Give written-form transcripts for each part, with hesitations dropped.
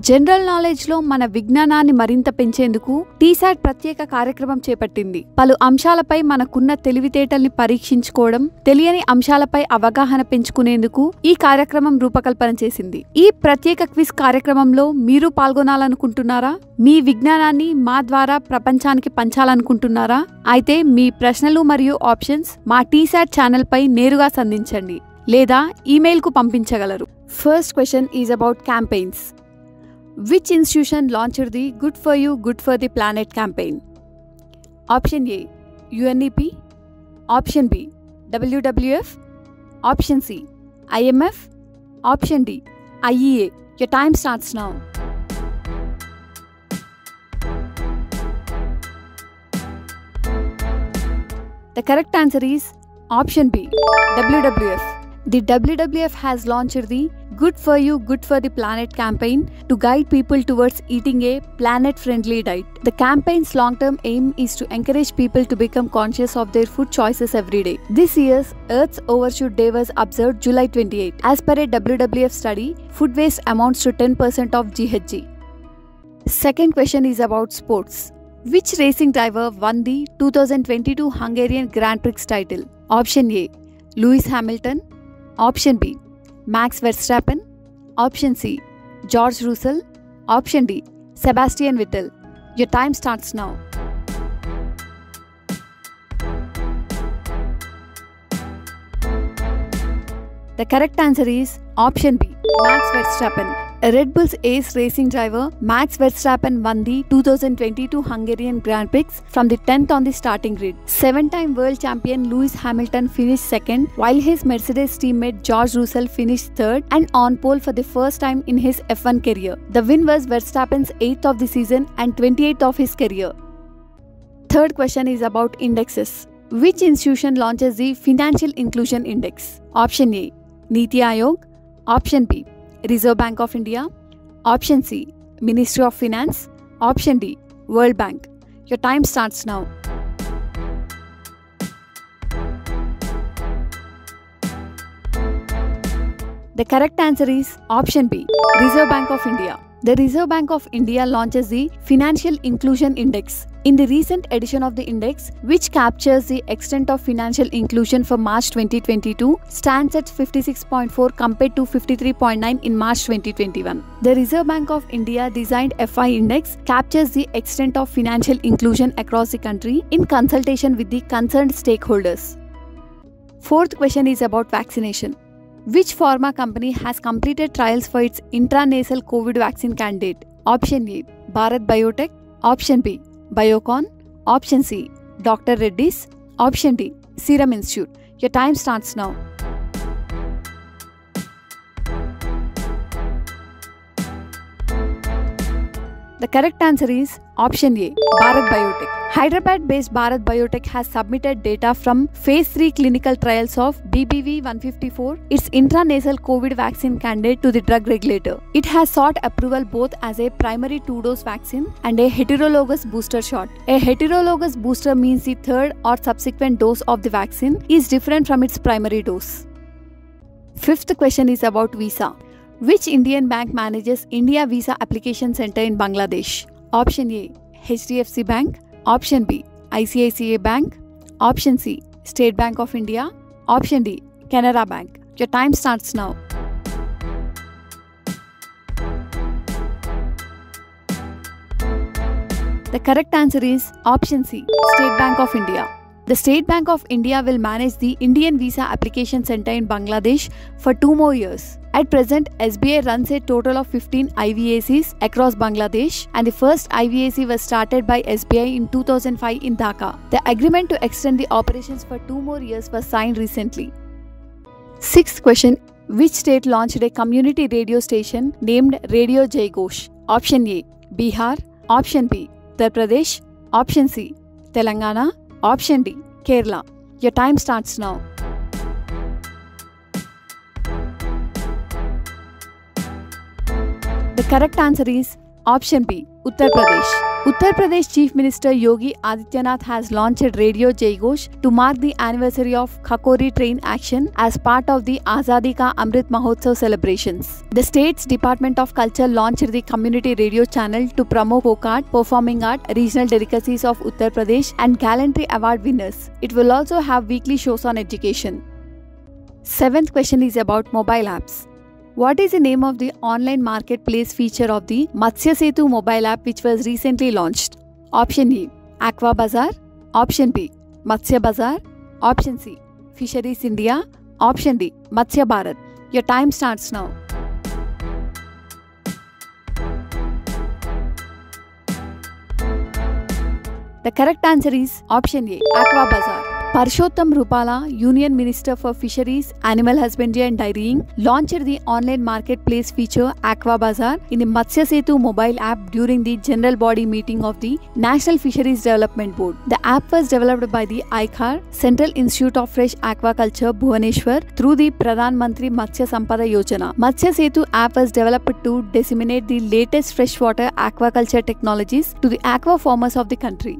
General knowledge లో మన విజ్ఞానాన్ని మరింత పెంచేందుకు TSAT ప్రత్యేక కార్యక్రమం చేపట్టింది. పలు అంశాలపై మనకున్న తెలివితేటల్ని పరీక్షించుకోవడం, తెలియని అంశాలపై అవగాహన పెంచుకునేందుకు ఈ కార్యక్రమం రూపకల్పన చేసింది. ఈ ప్రత్యేక క్విజ్ కార్యక్రమంలో మీరు పాల్గొనాలనుకుంటున్నారా? మీ విజ్ఞానాన్ని మా ద్వారా ప్రపంచానికి పంచాలనుకుంటున్నారా? అయితే మీ ప్రశ్నలు మరియు ఆప్షన్స్ మా TSAT ఛానల్ పై నేరుగా సంధించండి లేదా ఈమెయిల్ కు పంపించగలరు. First question is about campaigns. Which institution launched the Good for You, Good for the Planet campaign? Option A, UNEP. Option B, WWF. Option C, IMF. Option D, IEA. Your time starts now. The correct answer is option B, WWF. The WWF has launched the Good for You, Good for the Planet campaign to guide people towards eating a planet-friendly diet. The campaign's long-term aim is to encourage people to become conscious of their food choices every day. This year's 𝗬𝗏𝗀 Day was observed July 28. As per a WWF study, food waste amounts to 10% of GHG. Second question is about sports. Which racing driver won the 2022 Hungarian Grand Prix title? Option A, Lewis Hamilton. Option B, Max Verstappen. Option C, George Russell. Option D, Sebastian Vettel. Your time starts now. The correct answer is option B, Max Verstappen. Red Bull's ace racing driver Max Verstappen won the 2022 Hungarian Grand Prix from the 10th on the starting grid. Seven-time world champion Lewis Hamilton finished second, while his Mercedes teammate George Russell finished third and on pole for the first time in his F1 career. The win was Verstappen's 8th of the season and 28th of his career. Third question is about indexes. Which institution launches the Financial Inclusion Index? Option A, Niti Aayog. Option B, Reserve Bank of India. Option C, Ministry of Finance. Option D, World Bank. Your time starts now. The correct answer is option B, Reserve Bank of India. The Reserve Bank of India launches the Financial Inclusion Index. In the recent edition of the index, which captures the extent of financial inclusion for March 2022, stands at 56.4 compared to 53.9 in March 2021. The Reserve Bank of India designed FI Index captures the extent of financial inclusion across the country in consultation with the concerned stakeholders. Fourth question is about vaccination. Which pharma company has completed trials for its intranasal COVID vaccine candidate? Option A, Bharat Biotech. Option B, Biocon. Option C, Dr. Reddy's. Option D, Serum Institute. Your time starts now. The correct answer is option A, Bharat Biotech. Hyderabad-based Bharat Biotech has submitted data from Phase 3 clinical trials of BBV-154, its intranasal COVID vaccine candidate, to the drug regulator. It has sought approval both as a primary 2-dose vaccine and a heterologous booster shot. A heterologous booster means the third or subsequent dose of the vaccine is different from its primary dose. Fifth question is about visa. Which Indian bank manages India Visa Application Center in Bangladesh? Option A, HDFC Bank. Option B, ICICI Bank. Option C, State Bank of India. Option D, Canara Bank. Your time starts now. The correct answer is option C, State Bank of India. The State Bank of India will manage the Indian Visa Application Center in Bangladesh for 2 more years. At present, SBI runs a total of 15 IVACs across Bangladesh, and the first IVAC was started by SBI in 2005 in Dhaka. The agreement to extend the operations for 2 more years was signed recently. Sixth question. Which state launched a community radio station named Radio Jai Ghosh? Option A, Bihar. Option B, Uttar Pradesh. Option C, Telangana. Option D, Kerala. Your time starts now. The correct answer is option B, Uttar Pradesh. Uttar Pradesh Chief Minister Yogi Adityanath has launched Radio Jai Ghosh to mark the anniversary of Khakori train action as part of the Azadi Ka Amrit Mahotsav celebrations. The state's Department of Culture launched the community radio channel to promote folk art, performing art, regional delicacies of Uttar Pradesh and gallantry award winners. It will also have weekly shows on education. 7th question is about mobile apps. What is the name of the online marketplace feature of the 𝗬𝗂𝗍𝗂 mobile app which was recently launched? Option A, 𝗂𝗏𝗏𝗧. Option B, 𝗬𝗏𝗏𝗧. Option C, Fisheries India. Option D, 𝗬𝗏 Bharat. Your time starts now. The correct answer is option A, 𝗂𝗏𝗏𝗧. Parshottam Rupala, Union Minister for Fisheries, Animal Husbandry and Dairying, launched the online marketplace feature 𝗂𝗏𝗏𝗧 in the 𝗬𝗏𝗍𝗂 mobile app during the general body meeting of the National Fisheries Development Board. The app was developed by the 𝗖𝗂𝗃, Central Institute of Fresh Aquaculture, Bhubaneswar, through the Pradhan Mantri Matsya Sampada Yojana. 𝗬𝗏𝗍𝗂 app was developed to disseminate the latest freshwater aquaculture technologies to the aqua farmers of the country.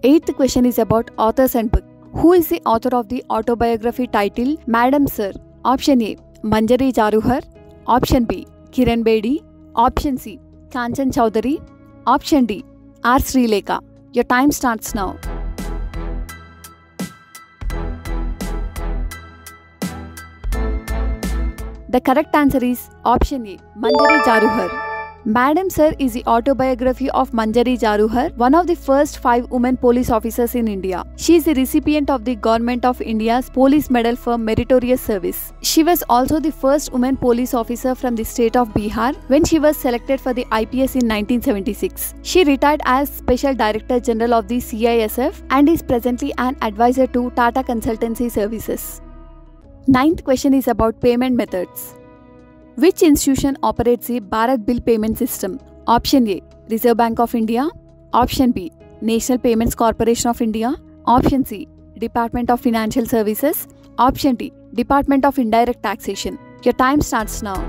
8th question is about authors and book. Who is the author of the autobiography titled Madam Sir? Option A, Manjari Jaruhar. Option B, Kiran Bedi. Option C, Kanchan Chowdhury. Option D, R. Srilekha. Your time starts now. The correct answer is option A, Manjari Jaruhar. Madam Sir is the autobiography of Manjari Jaruhar, one of the first 5 women police officers in India. She is the recipient of the Government of India's Police Medal for Meritorious Service. She was also the first woman police officer from the state of Bihar when she was selected for the IPS in 1976. She retired as Special Director General of the CISF and is presently an advisor to Tata Consultancy Services. 9th question is about payment methods. Which institution operates the Bharat Bill Payment System? Option A, Reserve Bank of India. Option B, National Payments Corporation of India. Option C, Department of Financial Services. Option D, Department of Indirect Taxation. Your time starts now.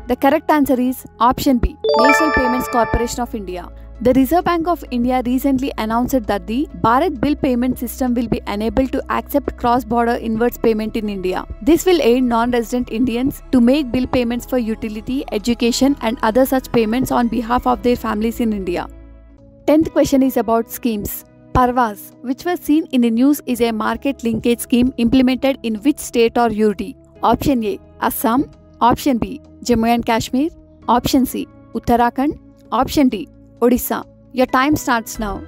The correct answer is option B, National Payments Corporation of India. The Reserve Bank of India recently announced that the Bharat Bill Payment System will be enabled to accept cross-border inwards payment in India. This will aid non-resident Indians to make bill payments for utility, education and other such payments on behalf of their families in India. 10th question is about schemes. Parvaz, which was seen in the news, is a market linkage scheme implemented in which state or UT? Option A, Assam. Option B, Jammu and Kashmir. Option C, Uttarakhand. Option D, Odisha. Your time starts now.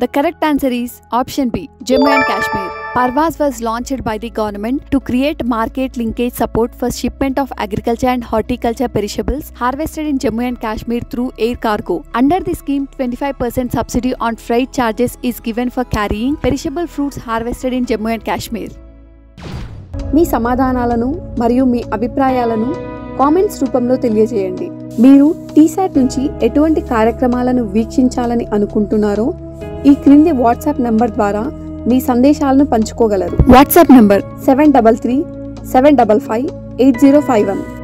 The correct answer is option B, Jammu and Kashmir. Parvaz was launched by the government to create market linkage support for shipment of agriculture and horticulture perishables harvested in Jammu and Kashmir through air cargo. Under the scheme, 25% subsidy on freight charges is given for carrying perishable fruits harvested in Jammu and Kashmir. మీ సమాధానాలను మరియు మీ అభిప్రాయాలను comments రూపంలో తెలియజేయండి. మీరు TSAT నుంచి ఎటువంటి కార్యక్రమాలను వీక్షించాలని అనుకుంటున్నారో ఈ క్రింది వాట్సాప్ నంబర్ ద్వారా మీ సందేశాలను పంచుకోగలరు. WhatsApp number 7337558051.